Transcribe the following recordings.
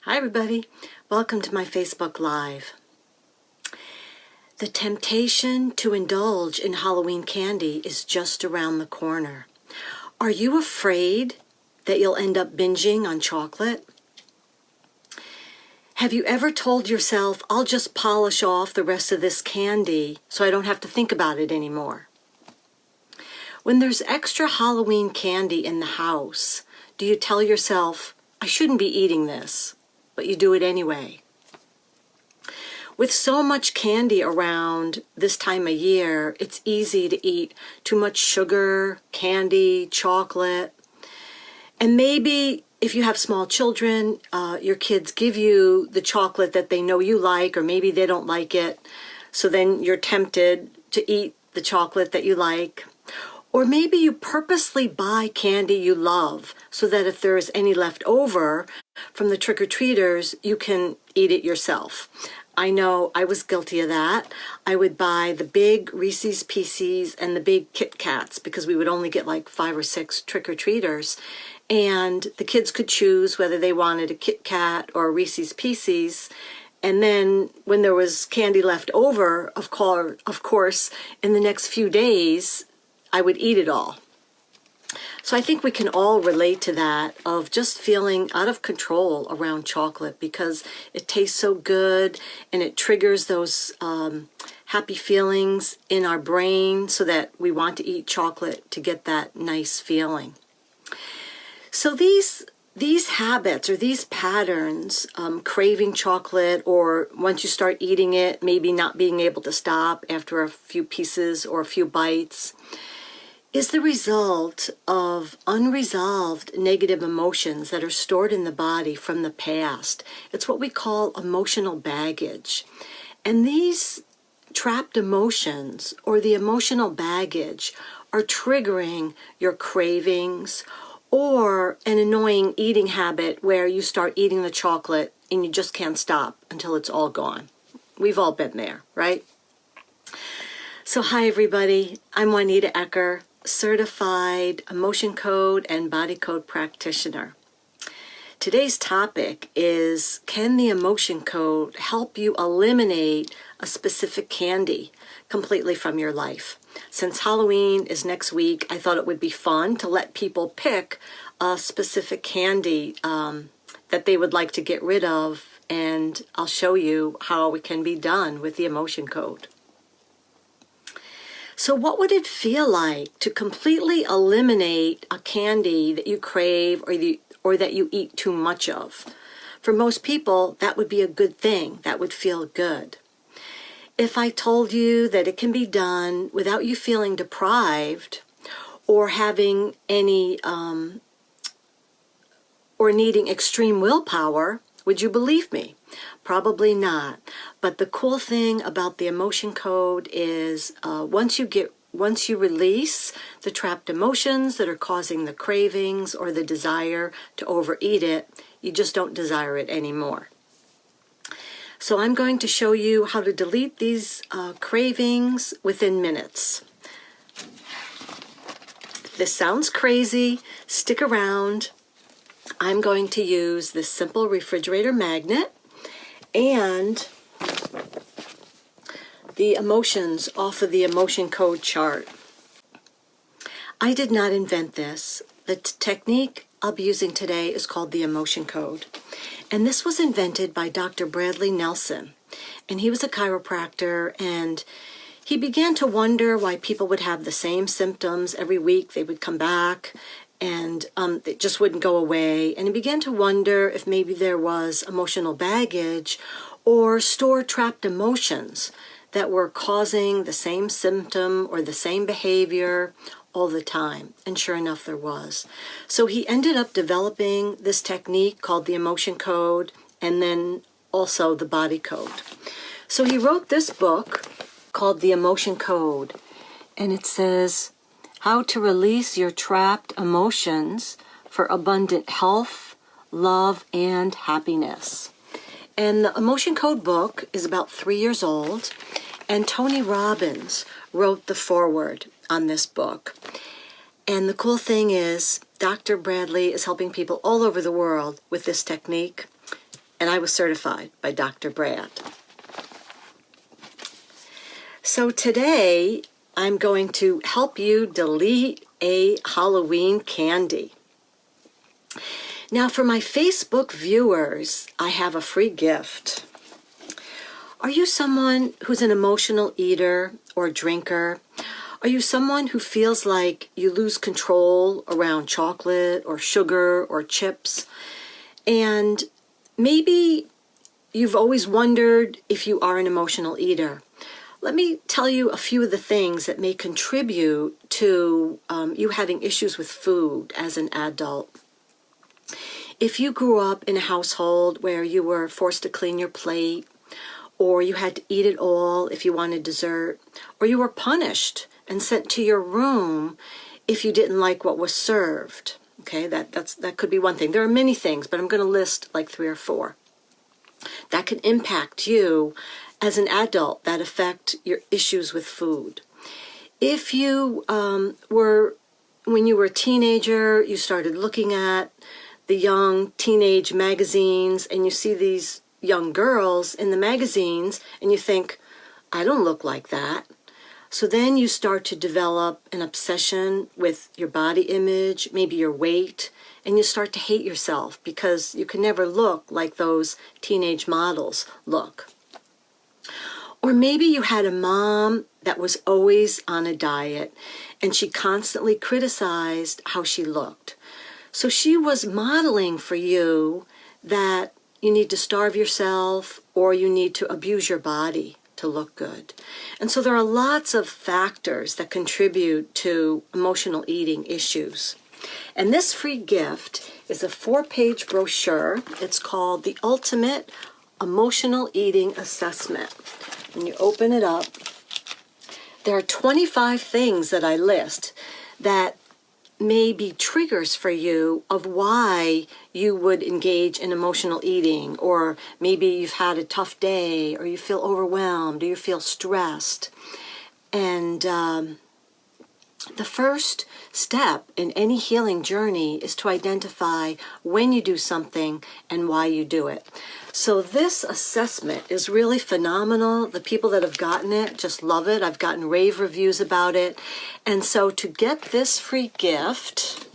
Hi everybody, welcome to my Facebook Live. The temptation to indulge in Halloween candy is just around the corner. Are you afraid that you'll end up binging on chocolate? Have you ever told yourself, I'll just polish off the rest of this candy so I don't have to think about it anymore? When there's extra Halloween candy in the house, do you tell yourself, I shouldn't be eating this? But you do it anyway. With so much candy around this time of year, it's easy to eat too much sugar, candy, chocolate. And maybe if you have small children, your kids give you the chocolate that they know you like, or maybe they don't like it. So then you're tempted to eat the chocolate that you like. Or maybe you purposely buy candy you love so that if there's any left over from the trick-or-treaters, you can eat it yourself. I know I was guilty of that. I would buy the big Reese's Pieces and the big Kit Kats because we would only get like 5 or 6 trick-or-treaters. And the kids could choose whether they wanted a Kit Kat or a Reese's Pieces. And then when there was candy left over, of course, in the next few days, I would eat it all. So I think we can all relate to that, of just feeling out of control around chocolate because it tastes so good and it triggers those happy feelings in our brain so that we want to eat chocolate to get that nice feeling. So these habits or these patterns, craving chocolate, or once you start eating it, maybe not being able to stop after a few pieces or a few bites, is the result of unresolved negative emotions that are stored in the body from the past. It's what we call emotional baggage. And these trapped emotions or the emotional baggage are triggering your cravings or an annoying eating habit where you start eating the chocolate and you just can't stop until it's all gone. We've all been there, right? So hi everybody, I'm Juanita Ecker, certified emotion code and body code practitioner. Today's topic is, can the emotion code help you eliminate a specific candy completely from your life? Since Halloween is next week, I thought it would be fun to let people pick a specific candy that they would like to get rid of, and I'll show you how it can be done with the emotion code. So what would it feel like to completely eliminate a candy that you crave or that you eat too much of? For most people, that would be a good thing. That would feel good. If I told you that it can be done without you feeling deprived or having any or needing extreme willpower, would you believe me? Probably not. But the cool thing about the emotion code is once you release the trapped emotions that are causing the cravings or the desire to overeat it, you just don't desire it anymore. So I'm going to show you how to delete these cravings within minutes. If this sounds crazy, stick around. I'm going to use this simple refrigerator magnet and the emotions off of the emotion code chart. I did not invent this. The technique I'll be using today is called the emotion code. And this was invented by Dr. Bradley Nelson. And he was a chiropractor, and he began to wonder why people would have the same symptoms every week. They would come back and it just wouldn't go away. And he began to wonder if maybe there was emotional baggage or stored trapped emotions that were causing the same symptom or the same behavior all the time. And sure enough, there was. So he ended up developing this technique called the emotion code and then also the body code. So he wrote this book called The Emotion Code, and it says, how to release your trapped emotions for abundant health, love, and happiness. And the Emotion Code book is about 3 years old, and Tony Robbins wrote the foreword on this book. And the cool thing is, Dr. Bradley is helping people all over the world with this technique. and I was certified by Dr. Brad. So today, I'm going to help you delete a Halloween candy. Now, for my Facebook viewers, I have a free gift. Are you someone who's an emotional eater or drinker? Are you someone who feels like you lose control around chocolate or sugar or chips? And maybe you've always wondered if you are an emotional eater. Let me tell you a few of the things that may contribute to you having issues with food as an adult. If you grew up in a household where you were forced to clean your plate, or you had to eat it all if you wanted dessert, or you were punished and sent to your room if you didn't like what was served. Okay, that could be one thing. There are many things, but I'm going to list like 3 or 4 that can impact you as an adult, that affect your issues with food. If you when you were a teenager, you started looking at the young teenage magazines, and you see these young girls in the magazines, and you think, I don't look like that. So then you start to develop an obsession with your body image, maybe your weight, and you start to hate yourself because you can never look like those teenage models look. Or maybe you had a mom that was always on a diet, and she constantly criticized how she looked. So she was modeling for you that you need to starve yourself or you need to abuse your body to look good. And so there are lots of factors that contribute to emotional eating issues. And this free gift is a 4-page brochure. It's called The Ultimate Emotional Eating Assessment. When you open it up, there are 25 things that I list that may be triggers for you of why you would engage in emotional eating, or maybe you've had a tough day, or you feel overwhelmed, or you feel stressed. And the first step in any healing journey is to identify when you do something and why you do it. So this assessment is really phenomenal. The people that have gotten it just love it. I've gotten rave reviews about it. And so to get this free gift,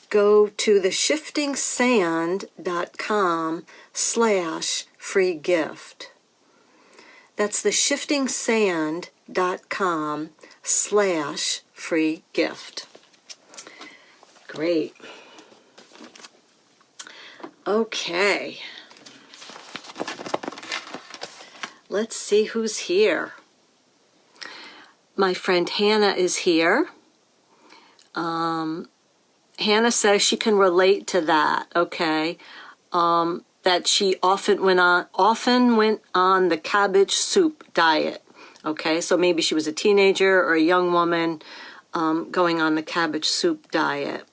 go to theshiftingsand.com/free gift. That's theshiftingsand.com/free gift. Great. Okay. Let's see who's here. My friend Hannah is here. Hannah says she can relate to that, okay? That she often went on the cabbage soup diet. Okay, so maybe she was a teenager or a young woman going on the cabbage soup diet.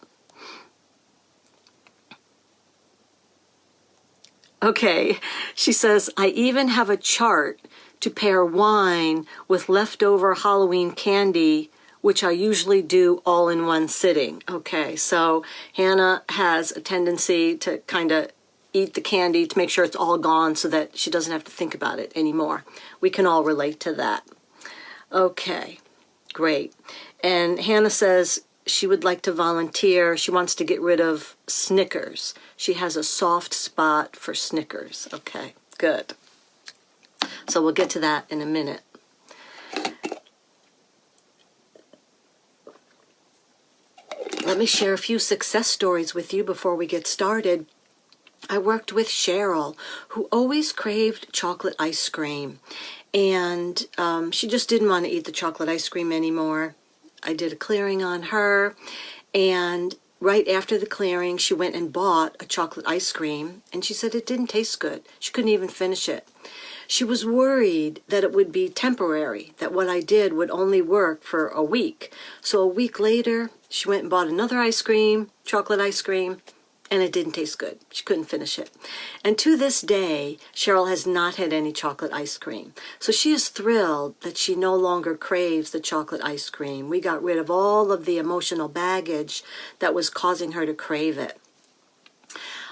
Okay, she says, I even have a chart to pair wine with leftover Halloween candy, which I usually do all in one sitting. Okay, so Hannah has a tendency to kind of eat the candy to make sure it's all gone so that she doesn't have to think about it anymore. We can all relate to that. Okay, great. And Hannah says she would like to volunteer. She wants to get rid of Snickers. She has a soft spot for Snickers. Okay, good. So we'll get to that in a minute. Let me share a few success stories with you before we get started. I worked with Cheryl, who always craved chocolate ice cream, and she just didn't want to eat the chocolate ice cream anymore. I did a clearing on her, and right after the clearing, she went and bought a chocolate ice cream, and she said it didn't taste good. She couldn't even finish it. She was worried that it would be temporary, that what I did would only work for a week. So a week later, she went and bought another ice cream, chocolate ice cream, and it didn't taste good. She couldn't finish it. And to this day, Cheryl has not had any chocolate ice cream. So she is thrilled that she no longer craves the chocolate ice cream. We got rid of all of the emotional baggage that was causing her to crave it.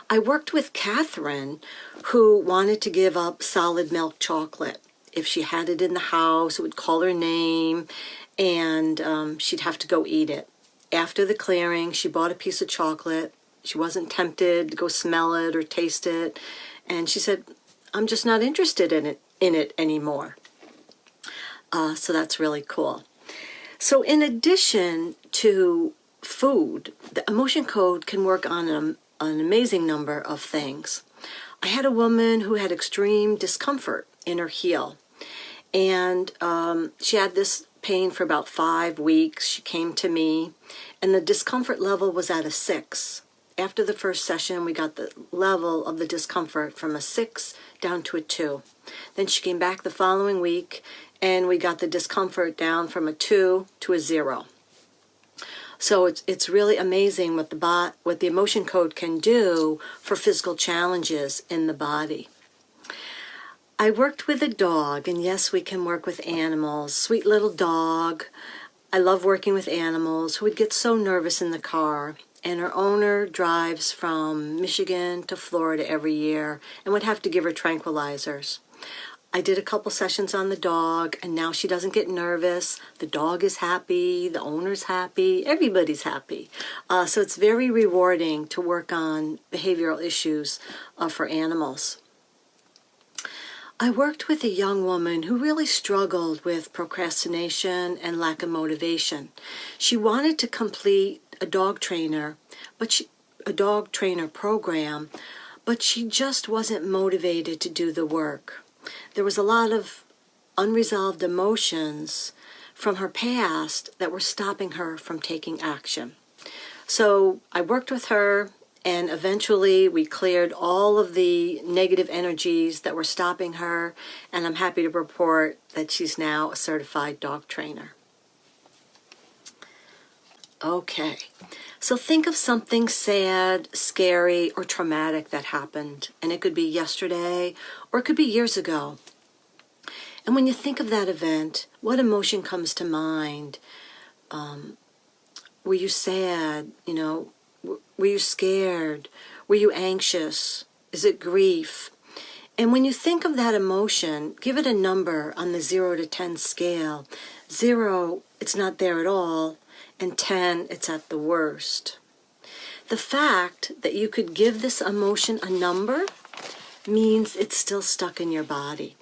I worked with Catherine, who wanted to give up solid milk chocolate. If she had it in the house, it would call her name, and she'd have to go eat it. After the clearing, she bought a piece of chocolate. She wasn't tempted to go smell it or taste it, and she said, I'm just not interested in it anymore. So that's really cool. So in addition to food, the emotion code can work on an amazing number of things. I had a woman who had extreme discomfort in her heel, and she had this pain for about 5 weeks. She came to me, and the discomfort level was at a 6. After the first session, we got the level of the discomfort from a 6 down to a 2. Then she came back the following week, and we got the discomfort down from a 2 to a 0. So it's really amazing what the emotion code can do for physical challenges in the body. I worked with a dog, and yes, we can work with animals. Sweet little dog. I love working with animals who would get so nervous in the car, and her owner drives from Michigan to Florida every year and would have to give her tranquilizers. I did a couple sessions on the dog, and now she doesn't get nervous. The dog is happy, the owner's happy, everybody's happy. So it's very rewarding to work on behavioral issues for animals. I worked with a young woman who really struggled with procrastination and lack of motivation. She wanted to complete a dog trainer program, but she just wasn't motivated to do the work. There was a lot of unresolved emotions from her past that were stopping her from taking action. So I worked with her, and eventually we cleared all of the negative energies that were stopping her, and I'm happy to report that she's now a certified dog trainer. Okay, so think of something sad, scary, or traumatic that happened, and it could be yesterday or it could be years ago. And when you think of that event, what emotion comes to mind? Were you sad? Were you scared? Were you anxious? Is it grief? And when you think of that emotion, give it a number on the 0 to 10 scale. 0, it's not there at all, and 10, it's at the worst. The fact that you could give this emotion a number means it's still stuck in your body.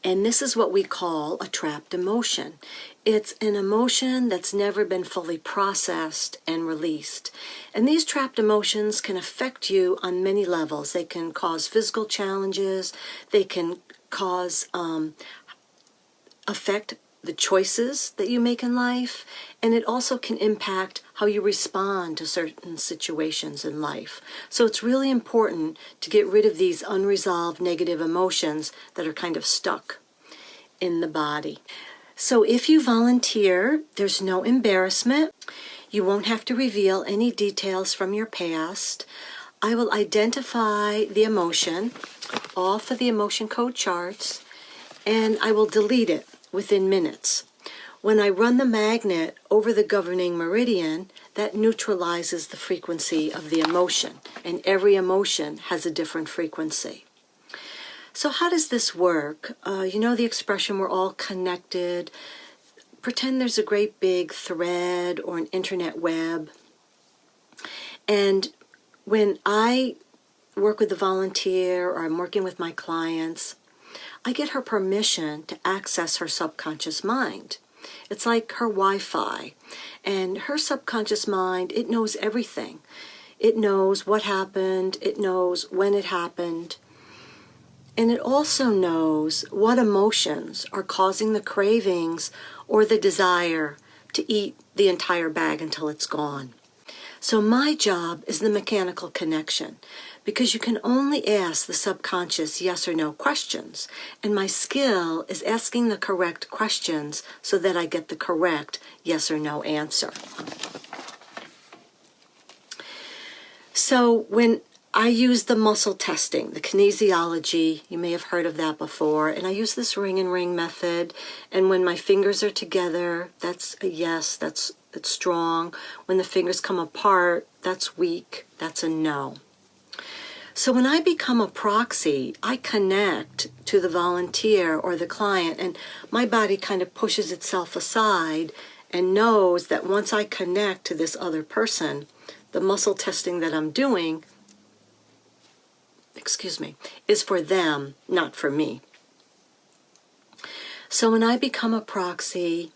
And this is what we call a trapped emotion. It's an emotion that's never been fully processed and released. And these trapped emotions can affect you on many levels. They can cause physical challenges. They can affect the choices that you make in life. And it also can impact how you respond to certain situations in life. So it's really important to get rid of these unresolved negative emotions that are kind of stuck in the body. So if you volunteer, there's no embarrassment. You won't have to reveal any details from your past. I will identify the emotion off of the emotion code charts, and I will delete it within minutes. When I run the magnet over the governing meridian, that neutralizes the frequency of the emotion, and every emotion has a different frequency. So how does this work? You know the expression, we're all connected. Pretend there's a great big thread or an internet web. And when I work with a volunteer or I'm working with my clients, I get her permission to access her subconscious mind. It's like her Wi-Fi. And her subconscious mind, it knows everything. It knows what happened. It knows when it happened. And it also knows what emotions are causing the cravings or the desire to eat the entire bag until it's gone. So my job is the mechanical connection, because you can only ask the subconscious yes or no questions. And my skill is asking the correct questions so that I get the correct yes or no answer. So when I use the muscle testing, the kinesiology, you may have heard of that before, and I use this ring and ring method, and when my fingers are together, that's a yes, it's strong. When the fingers come apart, that's weak, that's a no. So when I become a proxy, I connect to the volunteer or the client, and my body kind of pushes itself aside and knows that once I connect to this other person, the muscle testing that I'm doing, is for them, not for me. So when I become a proxy,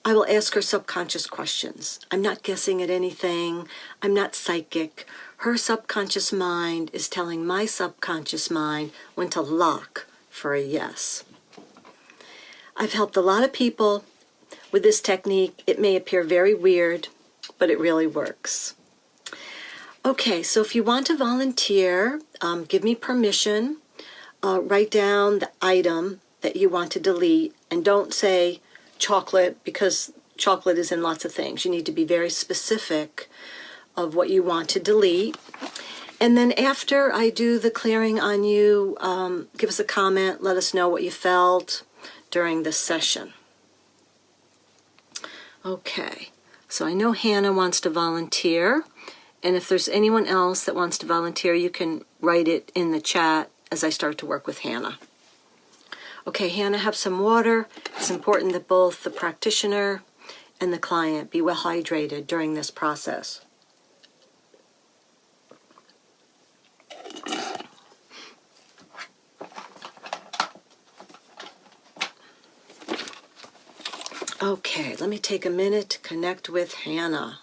I will ask her subconscious questions. I'm not guessing at anything. I'm not psychic. Her subconscious mind is telling my subconscious mind when to lock for a yes. I've helped a lot of people with this technique. It may appear very weird, but it really works. Okay, so if you want to volunteer, give me permission. Write down the item that you want to delete, and don't say chocolate, because chocolate is in lots of things. You need to be very specific of what you want to delete. And then after I do the clearing on you, give us a comment. Let us know what you felt during this session. Okay, so I know Hannah wants to volunteer. And if there's anyone else that wants to volunteer, you can write it in the chat as I start to work with Hannah. Okay, Hannah, have some water. It's important that both the practitioner and the client be well hydrated during this process. Okay, let me take a minute to connect with Hannah.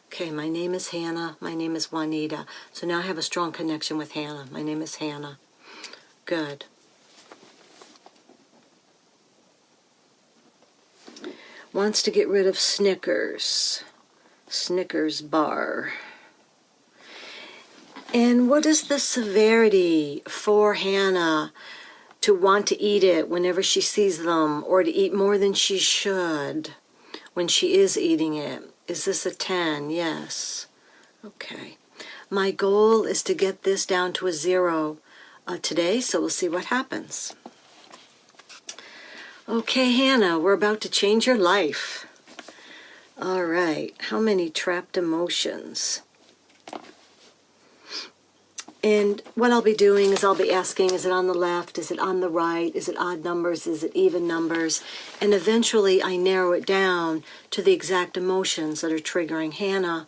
Okay, my name is Hannah. My name is Juanita. So now I have a strong connection with Hannah. My name is Hannah. Good. Wants to get rid of Snickers. Snickers bar. And what is the severity for Hannah to want to eat it whenever she sees them, or to eat more than she should when she is eating it? Is this a 10? Yes. Okay. My goal is to get this down to a 0 today, so we'll see what happens. Okay, Hannah, we're about to change your life. All right. How many trapped emotions? And what I'll be doing is I'll be asking, is it on the left? Is it on the right? Is it odd numbers? Is it even numbers? And eventually I narrow it down to the exact emotions that are triggering Hannah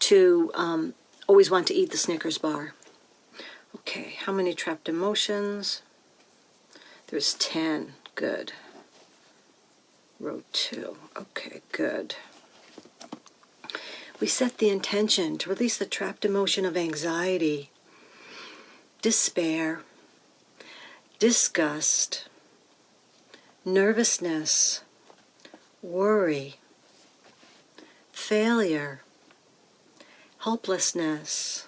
to always want to eat the Snickers bar. Okay, how many trapped emotions? There's 10. Good. Row 2. Okay, good. We set the intention to release the trapped emotion of anxiety, despair, disgust, nervousness, worry, failure, helplessness,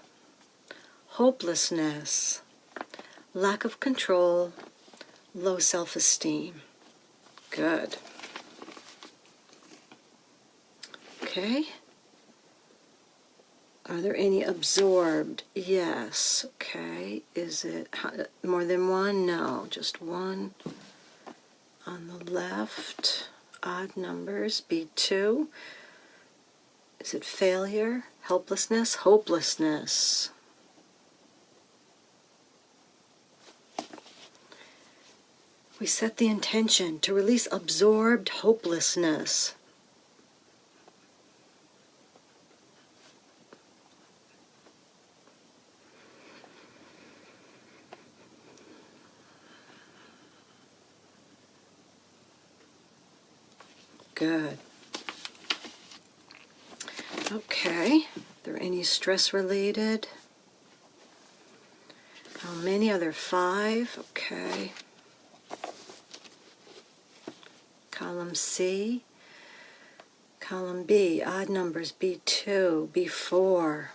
hopelessness, lack of control, low self-esteem. Good. Okay. Are there any absorbed? Yes. Okay. Is it more than one? No, just one. On the left, odd numbers, B2. Is it failure, helplessness, hopelessness? We set the intention to release absorbed hopelessness. Good. Okay. Are there any stress related? How many are there? 5. Okay. Column C. Column B. Odd numbers. B2. B4.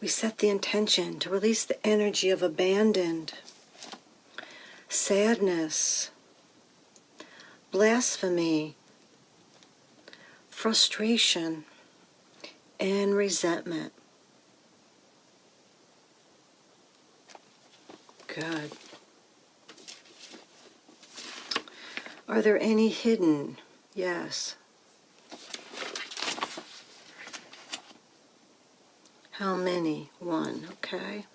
We set the intention to release the energy of abandoned, sadness, blasphemy, frustration, and resentment. Good. Are there any hidden? Yes. How many? 1, okay.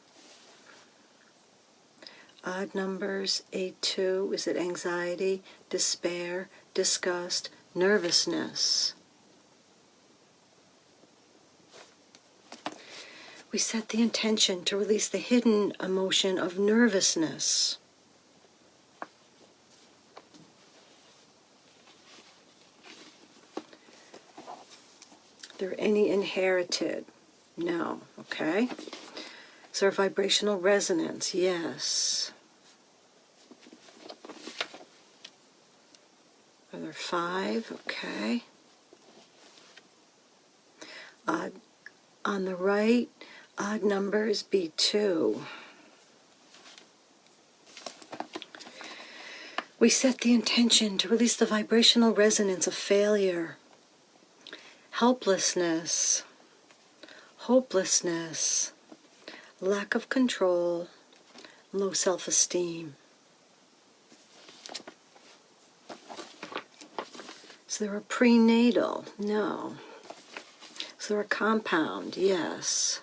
Odd numbers, 8, 2. Is it anxiety, despair, disgust, nervousness? We set the intention to release the hidden emotion of nervousness. Are there any inherited? No. Okay. Is there vibrational resonance? Yes. Are there 5? Okay. Odd on the right, odd numbers be 2. We set the intention to release the vibrational resonance of failure, helplessness, hopelessness, lack of control, low self-esteem. Is there a prenatal? No. Is there a compound? Yes.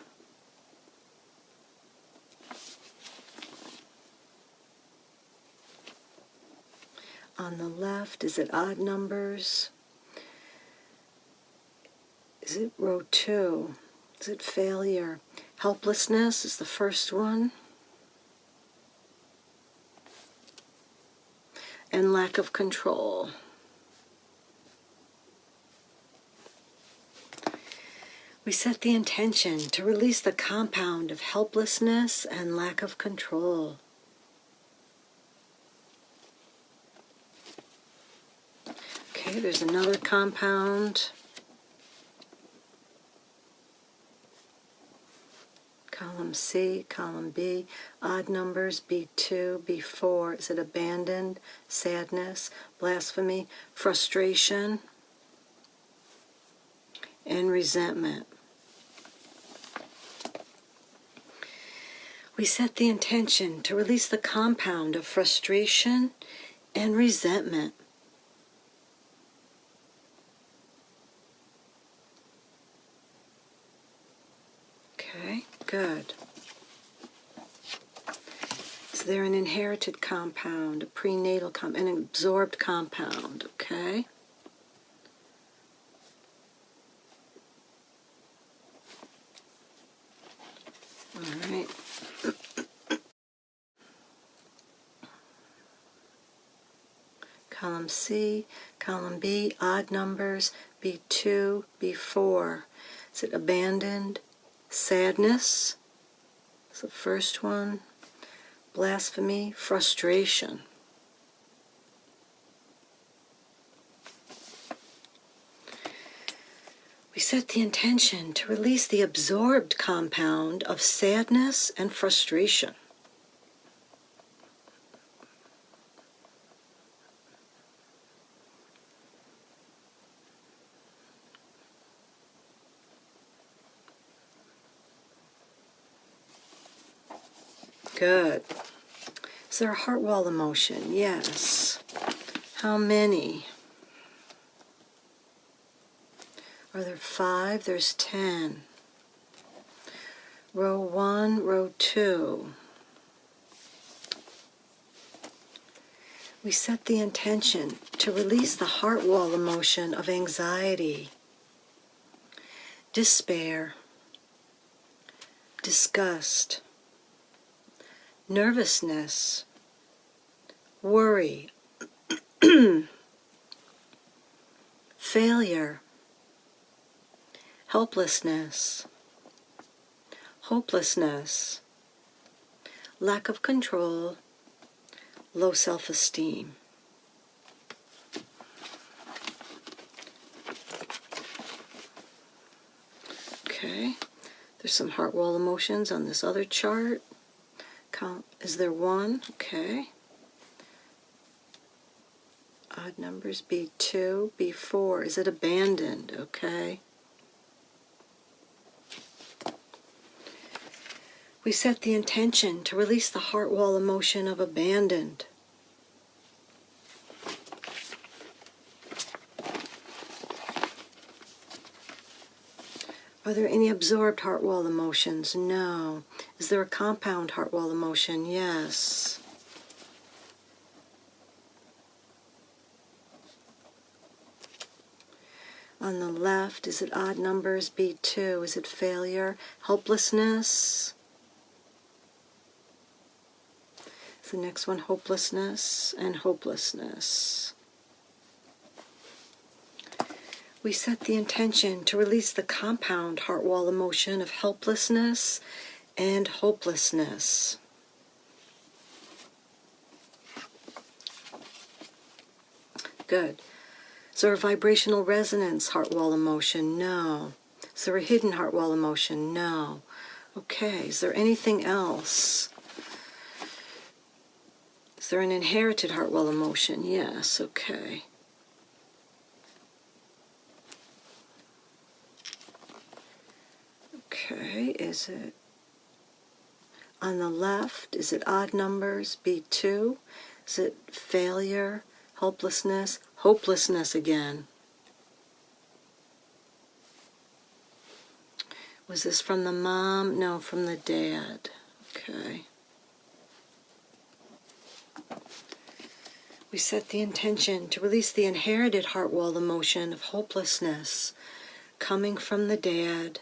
On the left, is it odd numbers? Is it row 2? Is it failure? Helplessness is the first one. And lack of control. We set the intention to release the compound of helplessness and lack of control. Okay, there's another compound. Column C, column B, odd numbers, B2, B4. Is it abandoned, sadness, blasphemy, frustration, and resentment? We set the intention to release the compound of frustration and resentment. Okay, good. Is there an inherited compound, a prenatal compound, an absorbed compound? Okay. All right. Column C, column B, odd numbers, B2, B4. Is it abandoned? Sadness is the first one. Blasphemy, frustration. We set the intention to release the absorbed compound of sadness and frustration. Good. Is there a heart wall emotion? Yes. How many? Are there 5? There's 10. Row 1, row 2. We set the intention to release the heart wall emotion of anxiety, despair, disgust, nervousness, worry, failure, helplessness, hopelessness, lack of control, low self-esteem. Okay, there's some heart wall emotions on this other chart. Is there 1? Okay. Odd numbers, B2, B4. Is it abandoned? Okay. We set the intention to release the heart wall emotion of abandoned. Are there any absorbed heart wall emotions? No. Is there a compound heart wall emotion? Yes. On the left, is it odd numbers? B2. Is it failure? Helplessness? Is the next one hopelessness and hopelessness? We set the intention to release the compound heart wall emotion of helplessness and hopelessness. Good. Is there a vibrational resonance heart wall emotion? No. Is there a hidden heart wall emotion? No. Okay. Is there anything else? Is there an inherited heart wall emotion? Yes. Okay. Okay. Is it on the left? Is it odd numbers? B2. Is it failure? Helplessness? Hopelessness again. Was this from the mom? No, from the dad. Okay. We set the intention to release the inherited heart wall emotion of hopelessness coming from the dad,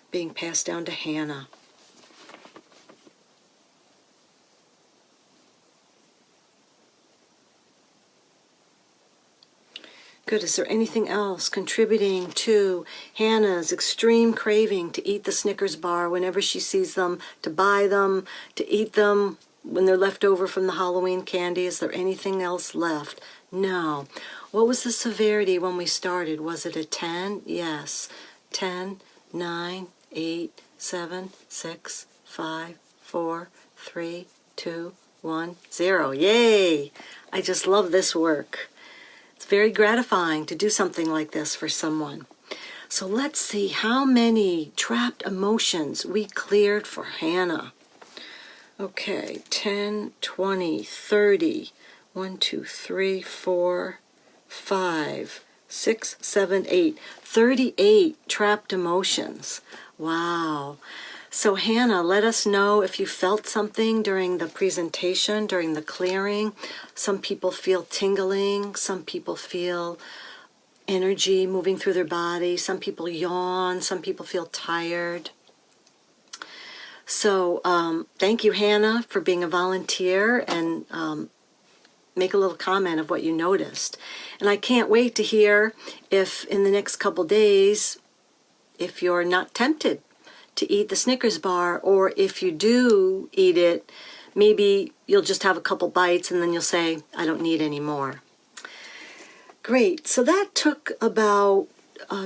being passed down to Hannah. Good. Is there anything else contributing to Hannah's extreme craving to eat the Snickers bar whenever she sees them, to buy them, to eat them when they're left over from the Halloween candy? Is there anything else left? No. What was the severity when we started? Was it a 10? Yes. 10, 9, 8, 7, 6, 5, 4, 3, 2, 1, 0. Yay! I just love this work. It's very gratifying to do something like this for someone. So let's see how many trapped emotions we cleared for Hannah. Okay, 10, 20, 30, 1, 2, 3, 4, 5, 6, 7, 8. 38 trapped emotions. Wow. So Hannah, let us know if you felt something during the presentation, during the clearing. Some people feel tingling. Some people feel energy moving through their body. Some people yawn. Some people feel tired. So thank you, Hannah, for being a volunteer, and make a little comment of what you noticed. And I can't wait to hear if in the next couple days, if you're not tempted to eat the Snickers bar, or if you do eat it, maybe you'll just have a couple bites and then you'll say, I don't need any more. Great. So that took about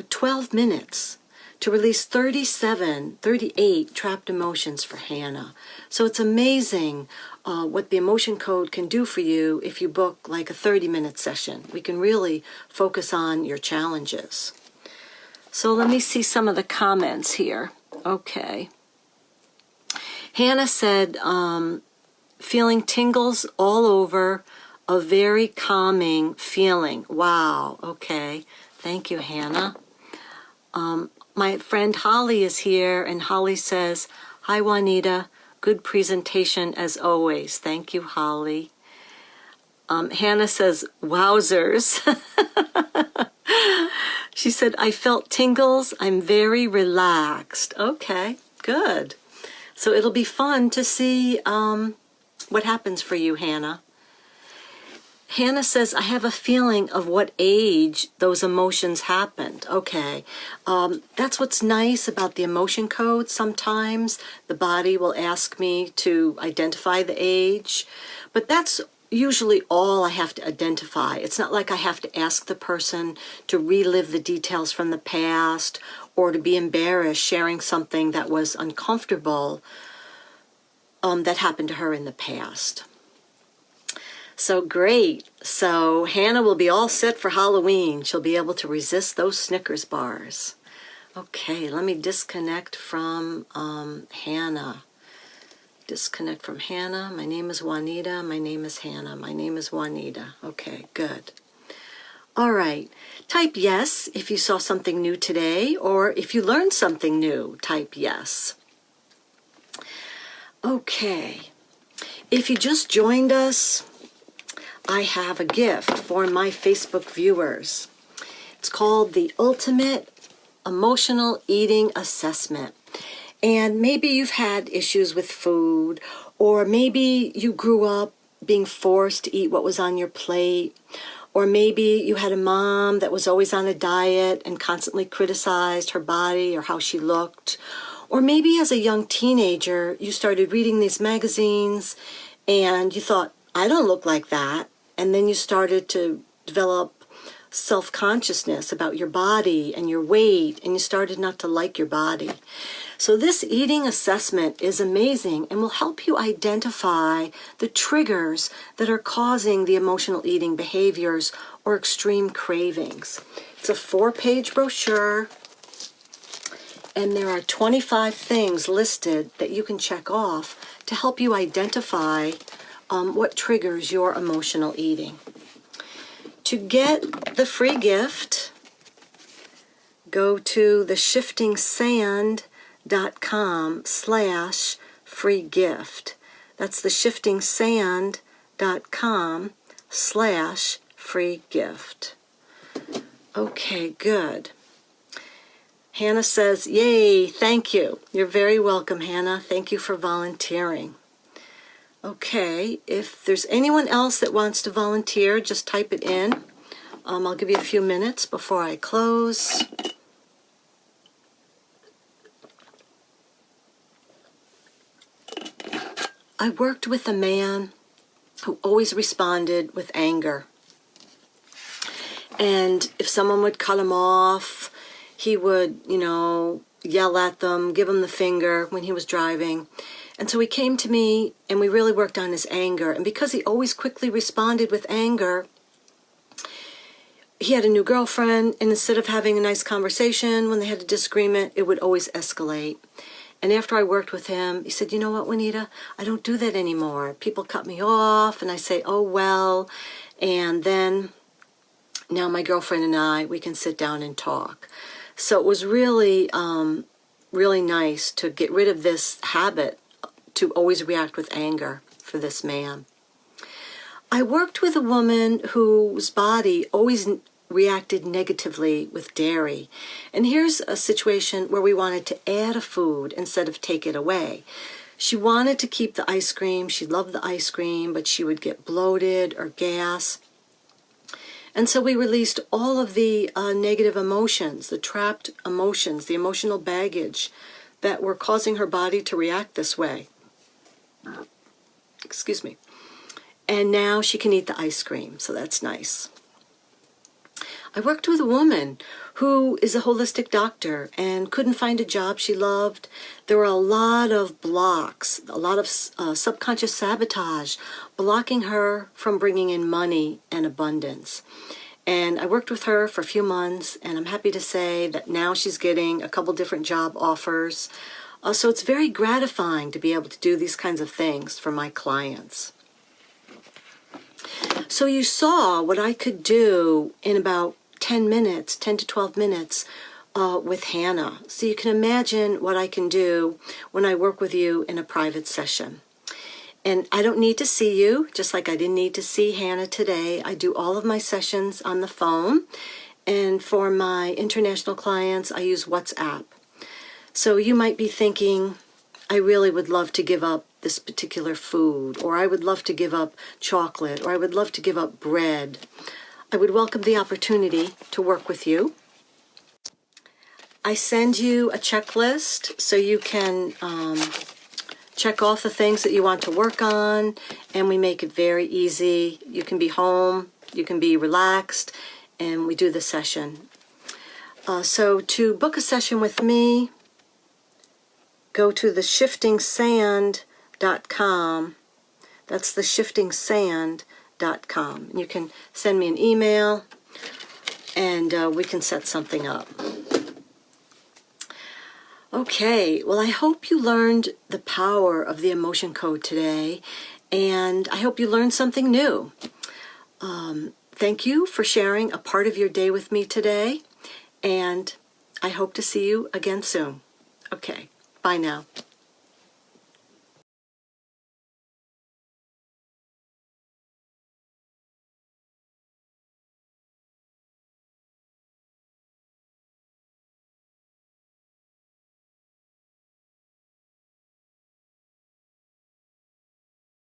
12 minutes to release 38 trapped emotions for Hannah. So it's amazing what the emotion code can do for you if you book like a 30-minute session. We can really focus on your challenges. So let me see some of the comments here. Okay. Hannah said, feeling tingles all over, a very calming feeling. Wow. Okay. Thank you, Hannah. My friend Holly is here, and Holly says, hi, Juanita. Good presentation as always. Thank you, Holly. Hannah says, wowzers. She said, I felt tingles. I'm very relaxed. Okay, good. So it'll be fun to see what happens for you, Hannah. Hannah says, I have a feeling of what age those emotions happened. Okay, that's what's nice about the emotion code. Sometimes the body will ask me to identify the age, but that's usually all I have to identify. It's not like I have to ask the person to relive the details from the past or to be embarrassed sharing something that was uncomfortable that happened to her in the past. So great. So Hannah will be all set for Halloween. She'll be able to resist those Snickers bars. Okay, let me disconnect from Hannah. Disconnect from Hannah. My name is Juanita. My name is Hannah. My name is Juanita. Okay, good. All right. Type yes if you saw something new today, or if you learned something new, type yes. Okay. If you just joined us, I have a gift for my Facebook viewers. It's called the Ultimate Emotional Eating Assessment. And maybe you've had issues with food, or maybe you grew up being forced to eat what was on your plate, or maybe you had a mom that was always on a diet and constantly criticized her body or how she looked. Or maybe as a young teenager, you started reading these magazines and you thought, I don't look like that. And then you started to develop self-consciousness about your body and your weight, and you started not to like your body. So this eating assessment is amazing and will help you identify the triggers that are causing the emotional eating behaviors or extreme cravings. It's a 4-page brochure, and there are 25 things listed that you can check off to help you identify what triggers your emotional eating. To get the free gift, go to theshiftingsand.com/free gift. That's theshiftingsand.com/free gift. Okay, good. Hannah says, yay, thank you. You're very welcome, Hannah. Thank you for volunteering. Okay, if there's anyone else that wants to volunteer, just type it in. I'll give you a few minutes before I close. I worked with a man who always responded with anger. And if someone would cut him off, he would, yell at them, give them the finger when he was driving. And so he came to me and we really worked on his anger. And because he always quickly responded with anger, he had a new girlfriend, and instead of having a nice conversation when they had a disagreement, it would always escalate. And after I worked with him, he said, you know what, Juanita, I don't do that anymore. People cut me off and I say, oh, well. And then now my girlfriend and I, we can sit down and talk. So it was really, really nice to get rid of this habit to always react with anger for this man. I worked with a woman whose body always reacted negatively with dairy. And here's a situation where we wanted to add a food instead of take it away. She wanted to keep the ice cream. She loved the ice cream, but she would get bloated or gas. And so we released all of the negative emotions, the trapped emotions, the emotional baggage that were causing her body to react this way. Excuse me. And now she can eat the ice cream, so that's nice. I worked with a woman who is a holistic doctor and couldn't find a job she loved. There were a lot of blocks, a lot of subconscious sabotage blocking her from bringing in money and abundance. And I worked with her for a few months, and I'm happy to say that now she's getting a couple different job offers. So it's very gratifying to be able to do these kinds of things for my clients. So you saw what I could do in about 10 minutes, 10 to 12 minutes with Hannah. So you can imagine what I can do when I work with you in a private session. And I don't need to see you, just like I didn't need to see Hannah today. I do all of my sessions on the phone. And for my international clients, I use WhatsApp. So you might be thinking, I really would love to give up this particular food, or I would love to give up chocolate, or I would love to give up bread. I would welcome the opportunity to work with you. I send you a checklist so you can check off the things that you want to work on, and we make it very easy. You can be home, you can be relaxed, and we do the session. So to book a session with me, go to theshiftingsand.com. That's theshiftingsand.com. You can send me an email, and we can set something up. Okay, well, I hope you learned the power of the emotion code today, and I hope you learned something new. Thank you for sharing a part of your day with me today, and I hope to see you again soon. Okay, bye now.